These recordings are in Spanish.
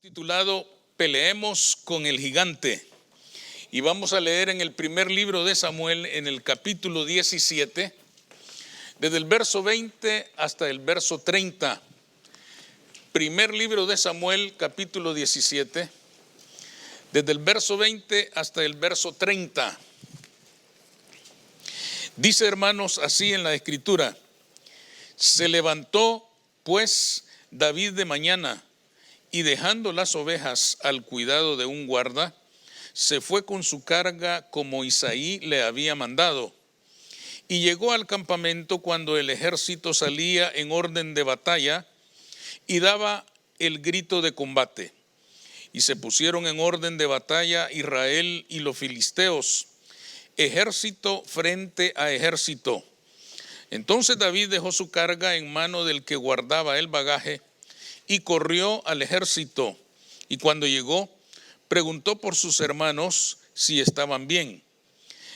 Titulado Peleemos con el gigante, y vamos a leer en el primer libro de Samuel, en el capítulo 17, desde el verso 20 hasta el verso 30. Primer libro de Samuel, capítulo 17, desde el verso 20 hasta el verso 30. Dice, hermanos, así en la escritura: se levantó pues David de mañana, y dejando las ovejas al cuidado de un guarda, se fue con su carga como Isaí le había mandado. Y llegó al campamento cuando el ejército salía en orden de batalla y daba el grito de combate. Y se pusieron en orden de batalla Israel y los filisteos, ejército frente a ejército. Entonces David dejó su carga en mano del que guardaba el bagaje y corrió al ejército, y cuando llegó, preguntó por sus hermanos si estaban bien.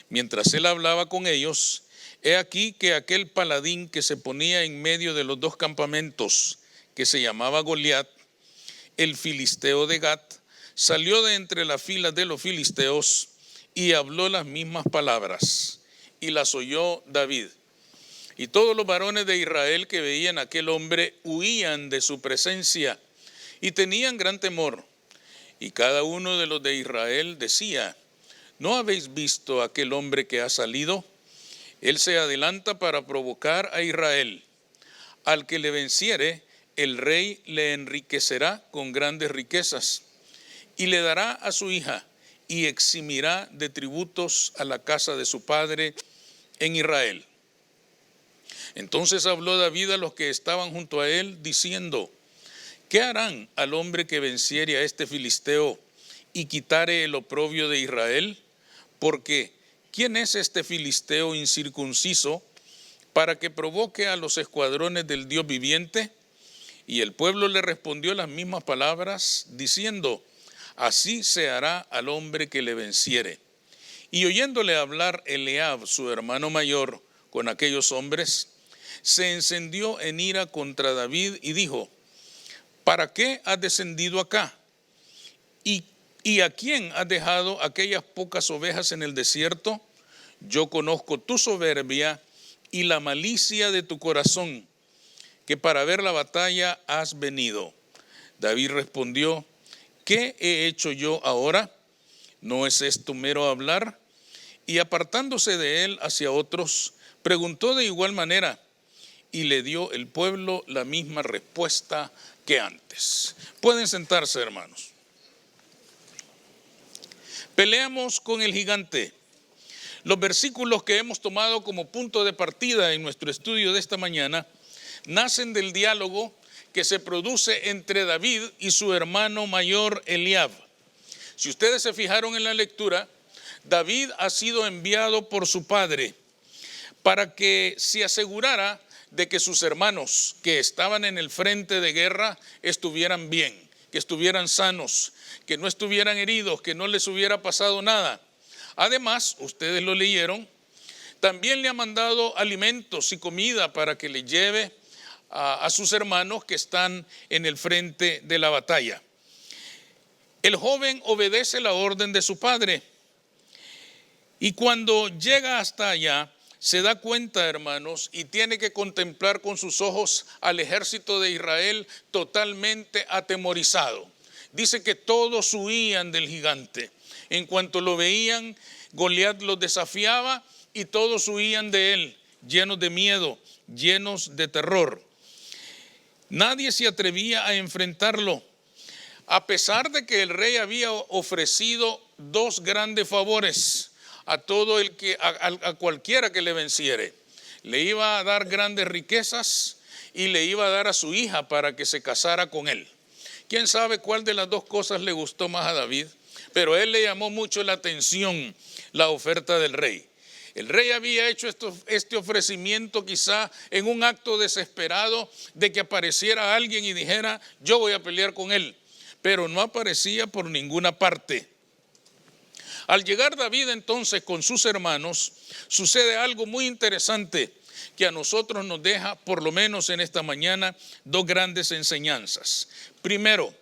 Mientras él hablaba con ellos, he aquí que aquel paladín que se ponía en medio de los dos campamentos, que se llamaba Goliat, el filisteo de Gat, salió de entre las filas de los filisteos y habló las mismas palabras, y las oyó David. Y todos los varones de Israel que veían a aquel hombre huían de su presencia y tenían gran temor. Y cada uno de los de Israel decía: ¿no habéis visto a aquel hombre que ha salido? Él se adelanta para provocar a Israel. Al que le venciere, el rey le enriquecerá con grandes riquezas, y le dará a su hija, y eximirá de tributos a la casa de su padre en Israel. Entonces habló David a los que estaban junto a él, diciendo: ¿qué harán al hombre que venciere a este filisteo y quitare el oprobio de Israel? Porque ¿quién es este filisteo incircunciso para que provoque a los escuadrones del Dios viviente? Y el pueblo le respondió las mismas palabras, diciendo: así se hará al hombre que le venciere. Y oyéndole hablar Eliab, su hermano mayor, con aquellos hombres, se encendió en ira contra David y dijo: ¿para qué has descendido acá? ¿Y a quién has dejado aquellas pocas ovejas en el desierto? Yo conozco tu soberbia y la malicia de tu corazón, que para ver la batalla has venido. David respondió: ¿qué he hecho yo ahora? ¿No es esto mero hablar? Y apartándose de él hacia otros, preguntó de igual manera, y le dio el pueblo la misma respuesta que antes. Pueden sentarse, hermanos. Peleamos con el gigante. Los versículos que hemos tomado como punto de partida en nuestro estudio de esta mañana nacen del diálogo que se produce entre David y su hermano mayor Eliab. Si ustedes se fijaron en la lectura, David ha sido enviado por su padre para que se asegurara de que sus hermanos que estaban en el frente de guerra estuvieran bien, que estuvieran sanos, que no estuvieran heridos, que no les hubiera pasado nada. Además, ustedes lo leyeron, también le ha mandado alimentos y comida para que le lleve a sus hermanos que están en el frente de la batalla. El joven obedece la orden de su padre, y cuando llega hasta allá, se da cuenta, hermanos, y tiene que contemplar con sus ojos al ejército de Israel totalmente atemorizado. Dice que todos huían del gigante. En cuanto lo veían, Goliat los desafiaba y todos huían de él, llenos de miedo, llenos de terror. Nadie se atrevía a enfrentarlo, a pesar de que el rey había ofrecido dos grandes favores a todo el que, a cualquiera que le venciere. Le iba a dar grandes riquezas y le iba a dar a su hija para que se casara con él. ¿Quién sabe cuál de las dos cosas le gustó más a David? Pero a él le llamó mucho la atención la oferta del rey. El rey había hecho este ofrecimiento quizá en un acto desesperado de que apareciera alguien y dijera: yo voy a pelear con él. Pero no aparecía por ninguna parte. Al llegar David entonces con sus hermanos, sucede algo muy interesante que a nosotros nos deja, por lo menos en esta mañana, dos grandes enseñanzas. Primero,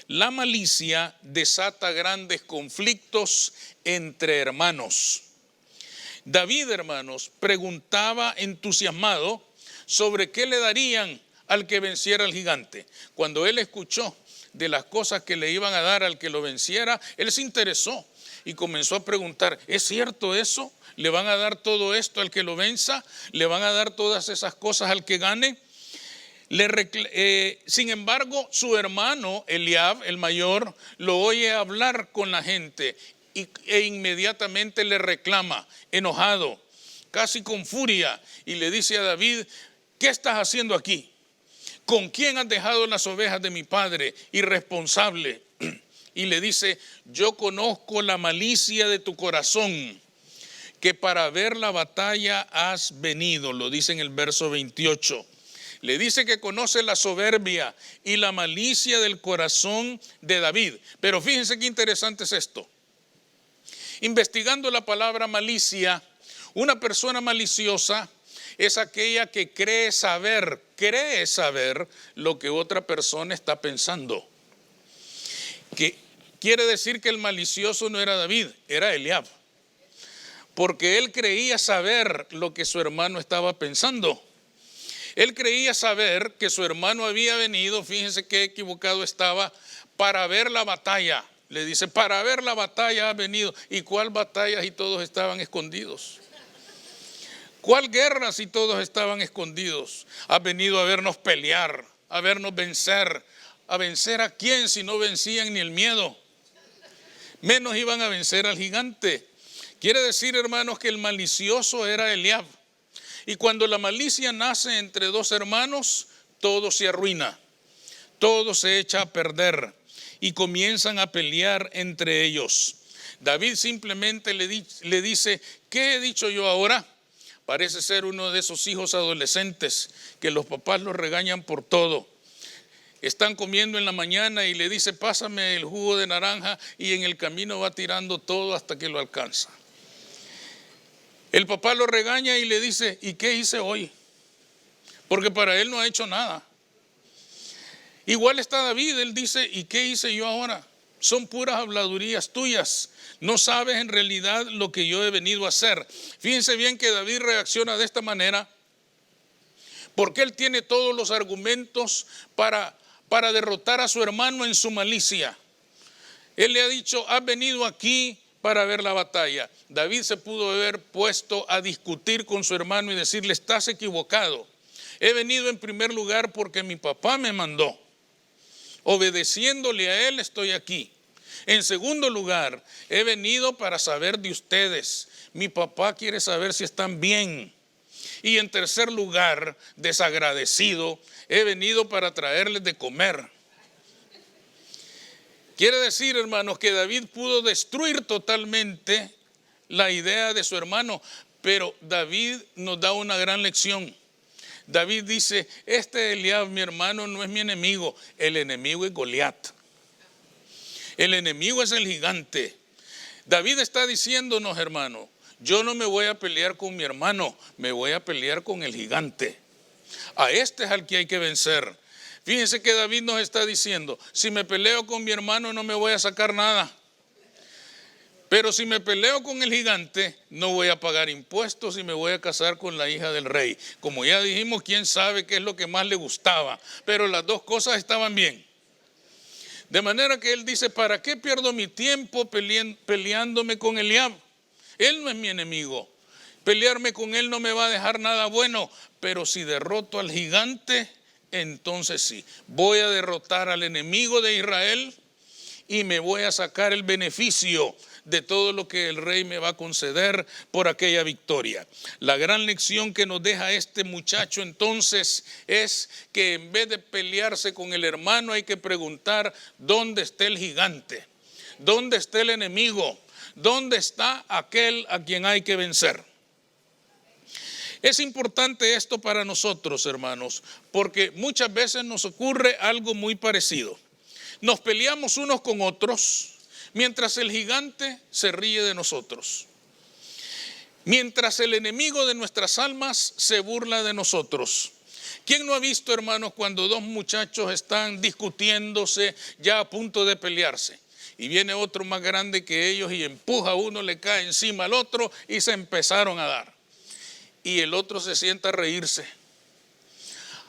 La malicia desata grandes conflictos entre hermanos. David, hermanos, preguntaba entusiasmado sobre qué le darían al que venciera al gigante. Cuando él escuchó de las cosas que le iban a dar al que lo venciera, él se interesó y comenzó a preguntar, ¿es cierto eso? ¿Le van a dar todo esto al que lo venza? ¿Le van a dar todas esas cosas al que gane? Sin embargo, su hermano Eliab, el mayor, lo oye hablar con la gente e inmediatamente le reclama, enojado, casi con furia, y le dice a David, ¿qué estás haciendo aquí? ¿Con quién has dejado las ovejas de mi padre? Irresponsable. Y le dice, yo conozco la malicia de tu corazón, que para ver la batalla has venido, lo dice en el verso 28. Le dice que conoce la soberbia y la malicia del corazón de David. Pero fíjense qué interesante es esto. Investigando la palabra malicia, una persona maliciosa es aquella que cree saber lo que otra persona está pensando. Que quiere decir que el malicioso no era David, era Eliab. Porque él creía saber lo que su hermano estaba pensando. Él creía saber que su hermano había venido, fíjense qué equivocado estaba, para ver la batalla. Le dice, para ver la batalla ha venido. ¿Y cuál batalla si todos estaban escondidos? ¿Cuál guerra si todos estaban escondidos? Ha venido a vernos pelear, a vernos vencer. ¿A vencer a quién si no vencían ni el miedo? Menos iban a vencer al gigante. Quiere decir, hermanos, que el malicioso era Eliab. Y cuando la malicia nace entre dos hermanos, todo se arruina, todo se echa a perder y comienzan a pelear entre ellos. David simplemente le dice, ¿qué he dicho yo ahora? Parece ser uno de esos hijos adolescentes que los papás los regañan por todo. Están comiendo en la mañana y le dice, pásame el jugo de naranja, y en el camino va tirando todo hasta que lo alcanza. El papá lo regaña y le dice, ¿y qué hice hoy? Porque para él no ha hecho nada. Igual está David, él dice, ¿y qué hice yo ahora? Son puras habladurías tuyas. No sabes en realidad lo que yo he venido a hacer. Fíjense bien que David reacciona de esta manera porque él tiene todos los argumentos para derrotar a su hermano en su malicia. Él le ha dicho, has venido aquí para ver la batalla. David se pudo haber puesto a discutir con su hermano y decirle, estás equivocado. He venido en primer lugar porque mi papá me mandó. Obedeciéndole a él estoy aquí. En segundo lugar, he venido para saber de ustedes. Mi papá quiere saber si están bien. Y en tercer lugar, desagradecido, he venido para traerles de comer. Quiere decir, hermanos, que David pudo destruir totalmente la idea de su hermano, pero David nos da una gran lección. David dice, este Eliab, mi hermano, no es mi enemigo, el enemigo es Goliat. El enemigo es el gigante. David está diciéndonos, hermano, yo no me voy a pelear con mi hermano, me voy a pelear con el gigante. A este es al que hay que vencer. Fíjense que David nos está diciendo, si me peleo con mi hermano no me voy a sacar nada. Pero si me peleo con el gigante, no voy a pagar impuestos y me voy a casar con la hija del rey. Como ya dijimos, quién sabe qué es lo que más le gustaba. Pero las dos cosas estaban bien. De manera que él dice, ¿para qué pierdo mi tiempo peleándome con Eliab? Él no es mi enemigo. Pelearme con él no me va a dejar nada bueno. Pero si derroto al gigante, entonces sí. Voy a derrotar al enemigo de Israel y me voy a sacar el beneficio de todo lo que el rey me va a conceder por aquella victoria. La gran lección que nos deja este muchacho entonces es que en vez de pelearse con el hermano hay que preguntar ¿dónde está el gigante? ¿Dónde está el enemigo? ¿Dónde está aquel a quien hay que vencer? Es importante esto para nosotros, hermanos, porque muchas veces nos ocurre algo muy parecido. Nos peleamos unos con otros, mientras el gigante se ríe de nosotros. Mientras el enemigo de nuestras almas se burla de nosotros. ¿Quién no ha visto, hermanos, cuando dos muchachos están discutiéndose ya a punto de pelearse? Y viene otro más grande que ellos y empuja a uno, le cae encima al otro y se empezaron a dar. Y el otro se sienta a reírse,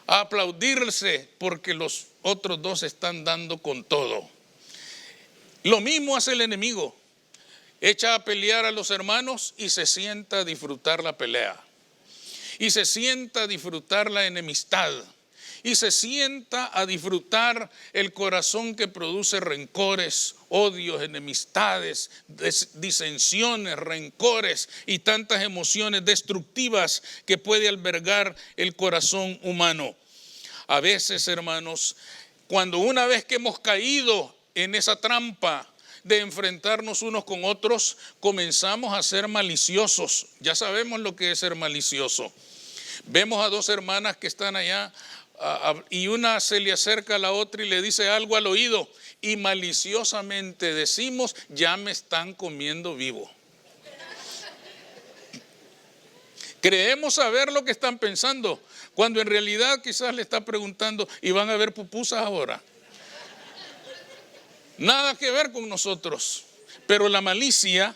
a aplaudirse porque los otros dos están dando con todo. Lo mismo hace el enemigo. Echa a pelear a los hermanos y se sienta a disfrutar la pelea. Y se sienta a disfrutar la enemistad. Y se sienta a disfrutar el corazón que produce rencores, odios, enemistades, disensiones, rencores y tantas emociones destructivas que puede albergar el corazón humano. A veces, hermanos, cuando una vez que hemos caído en esa trampa de enfrentarnos unos con otros, comenzamos a ser maliciosos. Ya sabemos lo que es ser malicioso. Vemos a dos hermanas que están allá y una se le acerca a la otra y le dice algo al oído y maliciosamente decimos, ya me están comiendo vivo. Creemos saber lo que están pensando, cuando en realidad quizás le está preguntando, ¿y van a haber pupusas ahora? Nada que ver con nosotros, pero la malicia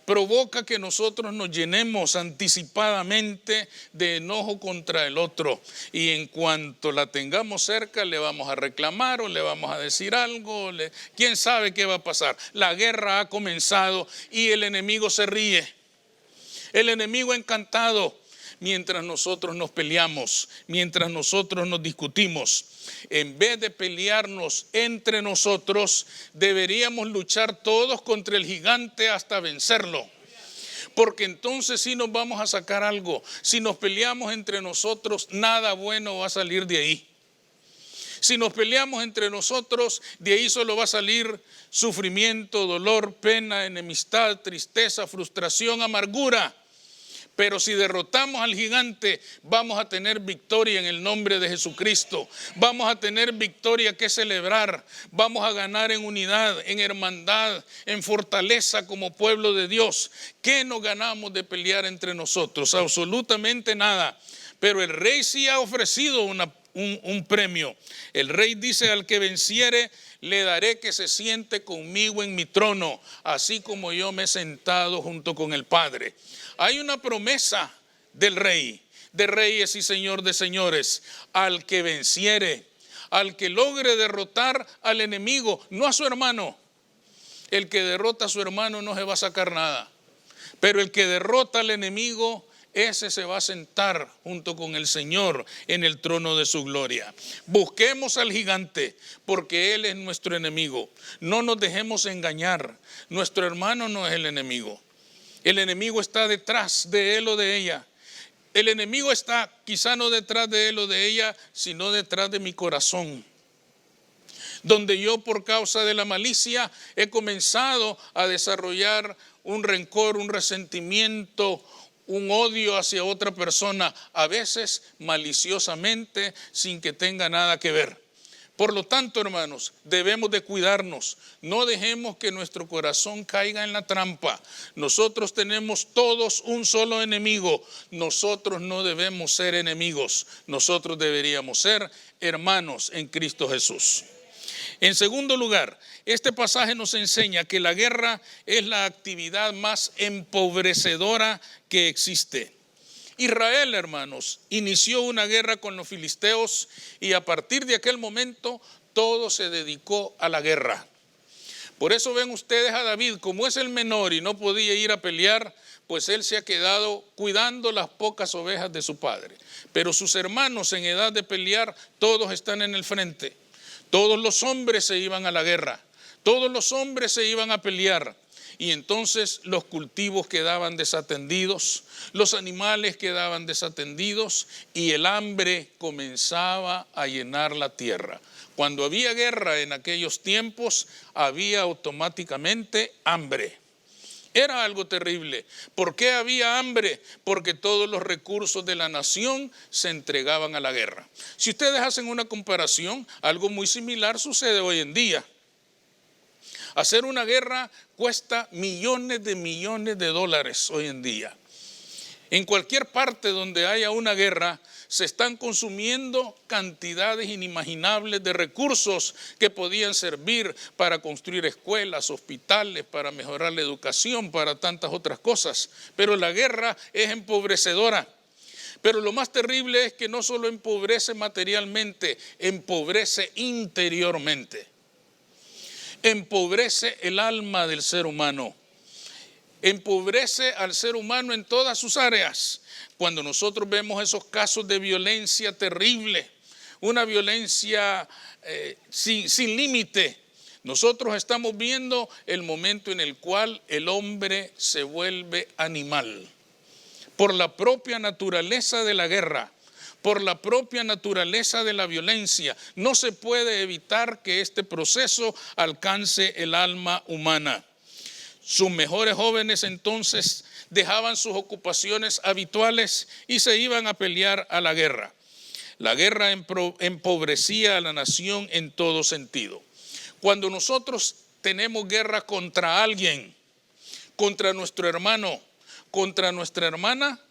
provoca que nosotros nos llenemos anticipadamente de enojo contra el otro y en cuanto la tengamos cerca le vamos a reclamar o le vamos a decir algo, quién sabe qué va a pasar. La guerra ha comenzado y el enemigo se ríe, el enemigo encantado. Mientras nosotros nos peleamos, mientras nosotros nos discutimos, en vez de pelearnos entre nosotros, deberíamos luchar todos contra el gigante hasta vencerlo. Porque entonces sí nos vamos a sacar algo. Si nos peleamos entre nosotros, nada bueno va a salir de ahí. Si nos peleamos entre nosotros, de ahí solo va a salir sufrimiento, dolor, pena, enemistad, tristeza, frustración, amargura. Pero si derrotamos al gigante, vamos a tener victoria en el nombre de Jesucristo. Vamos a tener victoria que celebrar. Vamos a ganar en unidad, en hermandad, en fortaleza como pueblo de Dios. ¿Qué nos ganamos de pelear entre nosotros? Absolutamente nada. Pero el rey sí ha ofrecido un premio. El rey dice: al que venciere, le daré que se siente conmigo en mi trono, así como yo me he sentado junto con el Padre. Hay una promesa del rey, de reyes y señor de señores: al que venciere, al que logre derrotar al enemigo, no a su hermano. El que derrota a su hermano no se va a sacar nada, pero el que derrota al enemigo, ese se va a sentar junto con el Señor en el trono de su gloria. Busquemos al gigante porque Él es nuestro enemigo. No nos dejemos engañar. Nuestro hermano no es el enemigo. El enemigo está detrás de él o de ella. El enemigo está quizá no detrás de él o de ella, sino detrás de mi corazón. Donde yo, por causa de la malicia, he comenzado a desarrollar un rencor, un resentimiento, un odio hacia otra persona, a veces maliciosamente, sin que tenga nada que ver. Por lo tanto, hermanos, debemos de cuidarnos. No dejemos que nuestro corazón caiga en la trampa. Nosotros tenemos todos un solo enemigo. Nosotros no debemos ser enemigos. Nosotros deberíamos ser hermanos en Cristo Jesús. En segundo lugar, este pasaje nos enseña que la guerra es la actividad más empobrecedora que existe. Israel, hermanos, inició una guerra con los filisteos y a partir de aquel momento todo se dedicó a la guerra. Por eso ven ustedes a David, como es el menor y no podía ir a pelear, pues él se ha quedado cuidando las pocas ovejas de su padre. Pero sus hermanos en edad de pelear, todos están en el frente. Todos los hombres se iban a la guerra, todos los hombres se iban a pelear. Y entonces los cultivos quedaban desatendidos, los animales quedaban desatendidos y el hambre comenzaba a llenar la tierra. Cuando había guerra en aquellos tiempos, había automáticamente hambre. Era algo terrible. ¿Por qué había hambre? Porque todos los recursos de la nación se entregaban a la guerra. Si ustedes hacen una comparación, algo muy similar sucede hoy en día. Hacer una guerra cuesta millones de dólares hoy en día. En cualquier parte donde haya una guerra, se están consumiendo cantidades inimaginables de recursos que podían servir para construir escuelas, hospitales, para mejorar la educación, para tantas otras cosas. Pero la guerra es empobrecedora. Pero lo más terrible es que no solo empobrece materialmente, empobrece interiormente. Empobrece el alma del ser humano. Empobrece al ser humano en todas sus áreas. Cuando nosotros vemos esos casos de violencia terrible, una violencia sin límite, nosotros estamos viendo el momento en el cual el hombre se vuelve animal. Por la propia naturaleza de la guerra, por la propia naturaleza de la violencia, no se puede evitar que este proceso alcance el alma humana. Sus mejores jóvenes entonces dejaban sus ocupaciones habituales y se iban a pelear a la guerra. La guerra empobrecía a la nación en todo sentido. Cuando nosotros tenemos guerra contra alguien, contra nuestro hermano, contra nuestra hermana,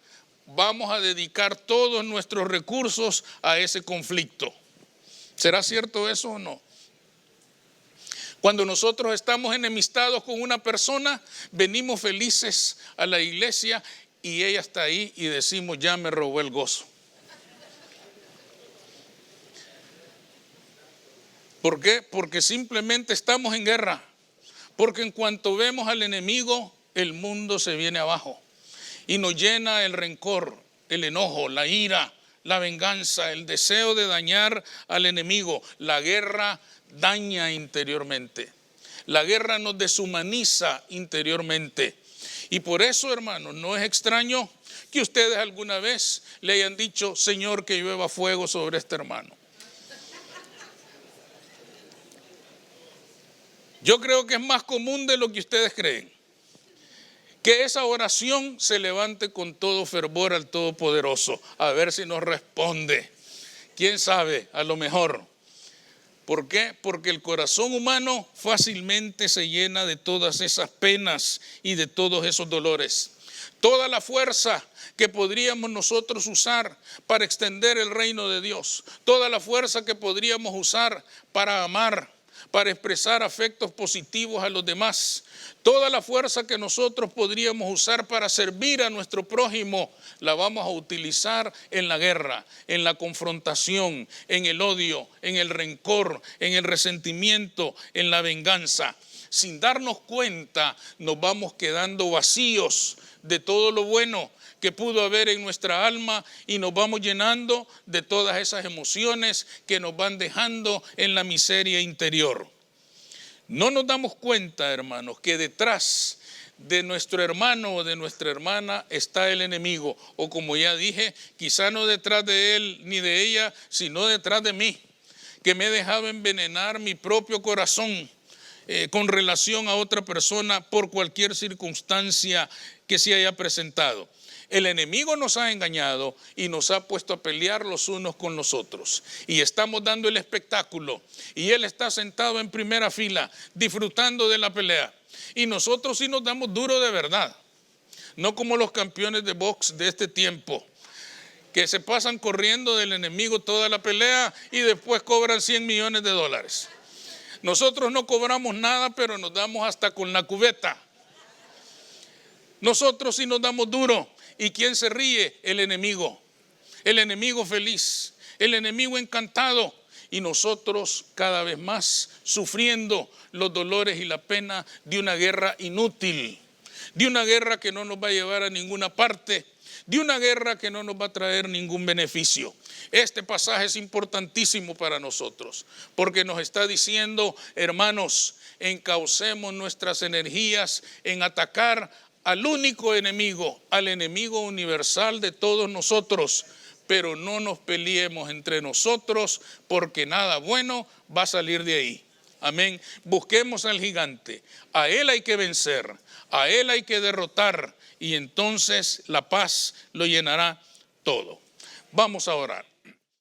vamos a dedicar todos nuestros recursos a ese conflicto. ¿Será cierto eso o no? Cuando nosotros estamos enemistados con una persona, venimos felices a la iglesia y ella está ahí y decimos, ya me robó el gozo. ¿Por qué? Porque simplemente estamos en guerra. Porque en cuanto vemos al enemigo, el mundo se viene abajo. Y nos llena el rencor, el enojo, la ira, la venganza, el deseo de dañar al enemigo. La guerra daña interiormente. La guerra nos deshumaniza interiormente. Y por eso, hermanos, no es extraño que ustedes alguna vez le hayan dicho, Señor, que llueva fuego sobre este hermano. Yo creo que es más común de lo que ustedes creen. Que esa oración se levante con todo fervor al Todopoderoso. A ver si nos responde. ¿Quién sabe? A lo mejor. ¿Por qué? Porque el corazón humano fácilmente se llena de todas esas penas y de todos esos dolores. Toda la fuerza que podríamos nosotros usar para extender el reino de Dios. Toda la fuerza que podríamos usar para amar, para expresar afectos positivos a los demás. Toda la fuerza que nosotros podríamos usar para servir a nuestro prójimo, la vamos a utilizar en la guerra, en la confrontación, en el odio, en el rencor, en el resentimiento, en la venganza. Sin darnos cuenta, nos vamos quedando vacíos de todo lo bueno que pudo haber en nuestra alma y nos vamos llenando de todas esas emociones que nos van dejando en la miseria interior. No nos damos cuenta, hermanos, que detrás de nuestro hermano o de nuestra hermana está el enemigo. O como ya dije, quizá no detrás de él ni de ella, sino detrás de mí, que me he dejado envenenar mi propio corazón con relación a otra persona por cualquier circunstancia que se haya presentado. El enemigo nos ha engañado y nos ha puesto a pelear los unos con los otros. Y estamos dando el espectáculo. Y él está sentado en primera fila, disfrutando de la pelea. Y nosotros sí nos damos duro de verdad. No como los campeones de box de este tiempo, que se pasan corriendo del enemigo toda la pelea y después cobran $100 millones. Nosotros no cobramos nada, pero nos damos hasta con la cubeta. Nosotros sí nos damos duro. ¿Y quién se ríe? El enemigo feliz, el enemigo encantado. Y nosotros cada vez más sufriendo los dolores y la pena de una guerra inútil, de una guerra que no nos va a llevar a ninguna parte, de una guerra que no nos va a traer ningún beneficio. Este pasaje es importantísimo para nosotros, porque nos está diciendo, hermanos, encaucemos nuestras energías en atacar al único enemigo, al enemigo universal de todos nosotros, pero no nos peleemos entre nosotros porque nada bueno va a salir de ahí. Amén. Busquemos al gigante, a él hay que vencer, a él hay que derrotar y entonces la paz lo llenará todo. Vamos a orar.